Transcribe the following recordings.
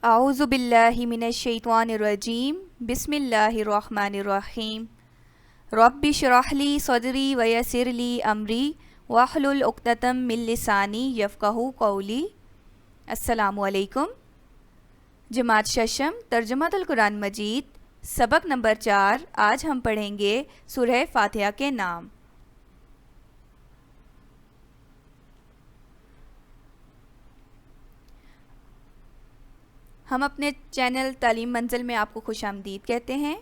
اعوذ باللہ من الشیطان الرجیم بسم اللہ الرحمن الرحیم رب اشرح لی صدری ویسر لی امری واحلل عقدۃ من لسانی یفقہوا قولی۔ السلام علیکم۔ جماعت ششم ترجمۃ القرآن مجید سبق نمبر 4۔ آج ہم پڑھیں گے سورہ فاتحہ کے نام۔ ہم اپنے چینل تعلیم منزل میں آپ کو خوش آمدید کہتے ہیں۔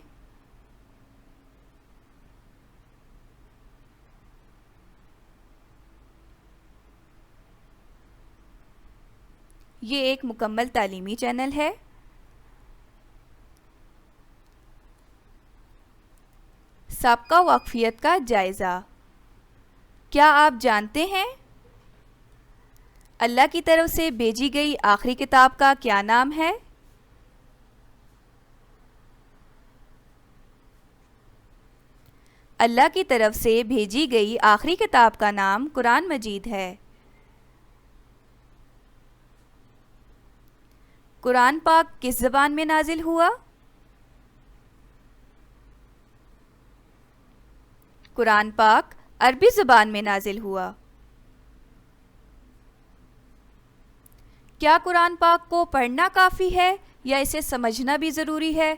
یہ ایک مکمل تعلیمی چینل ہے۔ سابقہ واقفیت کا جائزہ۔ کیا آپ جانتے ہیں اللہ کی طرف سے بھیجی گئی آخری کتاب کا کیا نام ہے؟ اللہ کی طرف سے بھیجی گئی آخری کتاب کا نام قرآن مجید ہے۔ قرآن پاک کس زبان میں نازل ہوا؟ قرآن پاک عربی زبان میں نازل ہوا۔ کیا قرآن پاک کو پڑھنا کافی ہے یا اسے سمجھنا بھی ضروری ہے؟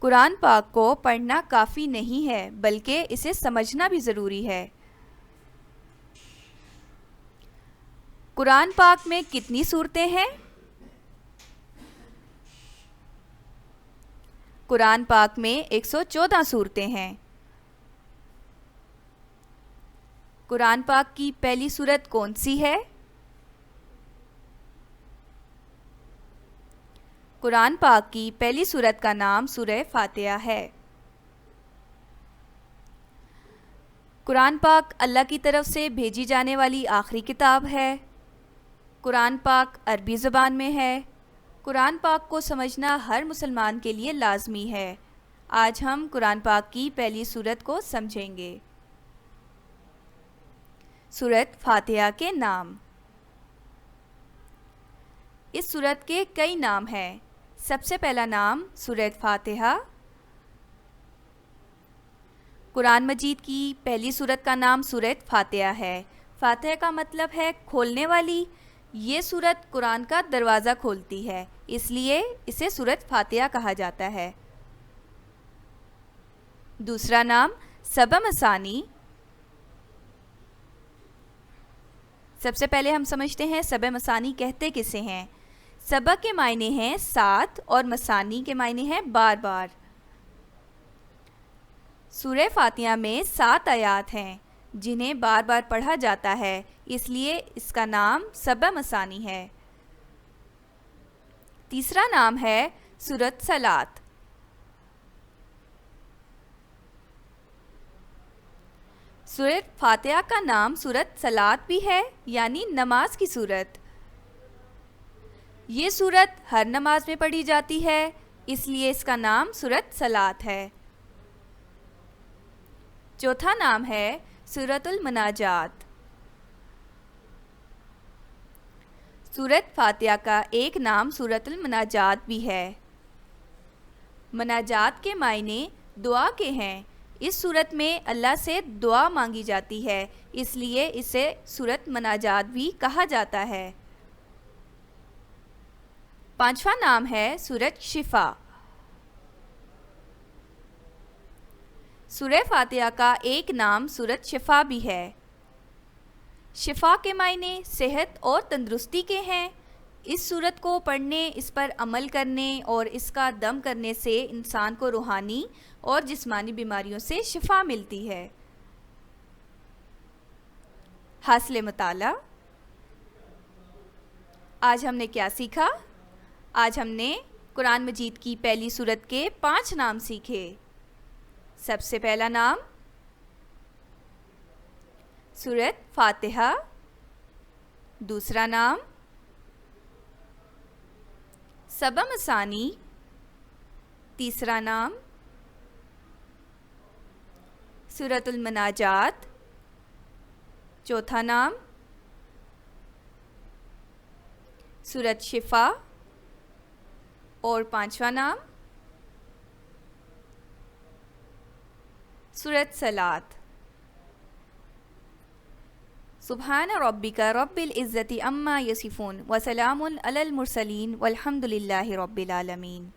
قرآن پاک کو پڑھنا کافی نہیں ہے بلکہ اسے سمجھنا بھی ضروری ہے۔ قرآن پاک میں کتنی سورتیں ہیں؟ قرآن پاک میں 114 سورتیں ہیں۔ قرآن پاک کی پہلی سورت کون سی ہے؟ قرآن پاک کی پہلی سورت کا نام سورہ فاتحہ ہے۔ قرآن پاک اللہ کی طرف سے بھیجی جانے والی آخری کتاب ہے۔ قرآن پاک عربی زبان میں ہے۔ قرآن پاک کو سمجھنا ہر مسلمان کے لیے لازمی ہے۔ آج ہم قرآن پاک کی پہلی سورت کو سمجھیں گے۔ سورت فاتحہ کے نام۔ اس سورت کے کئی نام ہیں۔ سب سے پہلا نام سورت فاتحہ۔ قرآن مجید کی پہلی سورت کا نام سورت فاتحہ ہے۔ فاتحہ کا مطلب ہے کھولنے والی۔ یہ سورت قرآن کا دروازہ کھولتی ہے، اس لیے اسے سورت فاتحہ کہا جاتا ہے۔ دوسرا نام سبع مثانی۔ سب سے پہلے ہم سمجھتے ہیں سبع مثانی کہتے کسے ہیں۔ سبع کے معنی ہیں 7 اور مثانی کے معنی ہیں بار بار۔ سورہ فاتحہ میں 7 آیات ہیں جنہیں بار بار پڑھا جاتا ہے، اس لیے اس کا نام سبع مثانی ہے۔ تیسرا نام ہے سورۃ صلات۔ سورۃ فاتحہ کا نام سورۃ صلات بھی ہے، یعنی نماز کی سورت۔ یہ سورت ہر نماز میں پڑھی جاتی ہے، اس لیے اس کا نام سورۃ صلات ہے۔ چوتھا نام ہے سورۃ المناجات۔ سورۃ فاتحہ کا ایک نام سورۃ المناجات بھی ہے۔ مناجات کے معنی دعا کے ہیں۔ اس سورت میں اللہ سے دعا مانگی جاتی ہے، اس لیے اسے سورۃ مناجات بھی کہا جاتا ہے۔ پانچواں نام ہے سورۃ شفا۔ سورہ فاتحہ کا ایک نام سورۃ شفا بھی ہے۔ شفا کے معنی صحت اور تندرستی کے ہیں۔ اس سورت کو پڑھنے، اس پر عمل کرنے اور اس کا دم کرنے سے انسان کو روحانی اور جسمانی بیماریوں سے شفا ملتی ہے۔ حاصل مطالعہ۔ آج ہم نے کیا سیکھا؟ آج ہم نے قرآن مجید کی پہلی سورت کے 5 نام سیکھے۔ سب سے پہلا نام سورۃ فاتحہ۔ دوسرا نام سبع مثانی۔ تیسرا نام سورۃ المناجات۔ چوتھا نام سورۃ شفا اور پانچواں نام سورۃ صلات۔ سبحان ربک رب العزت عما یصفون وسلام علی المرسلین والحمد للہ رب العالمین۔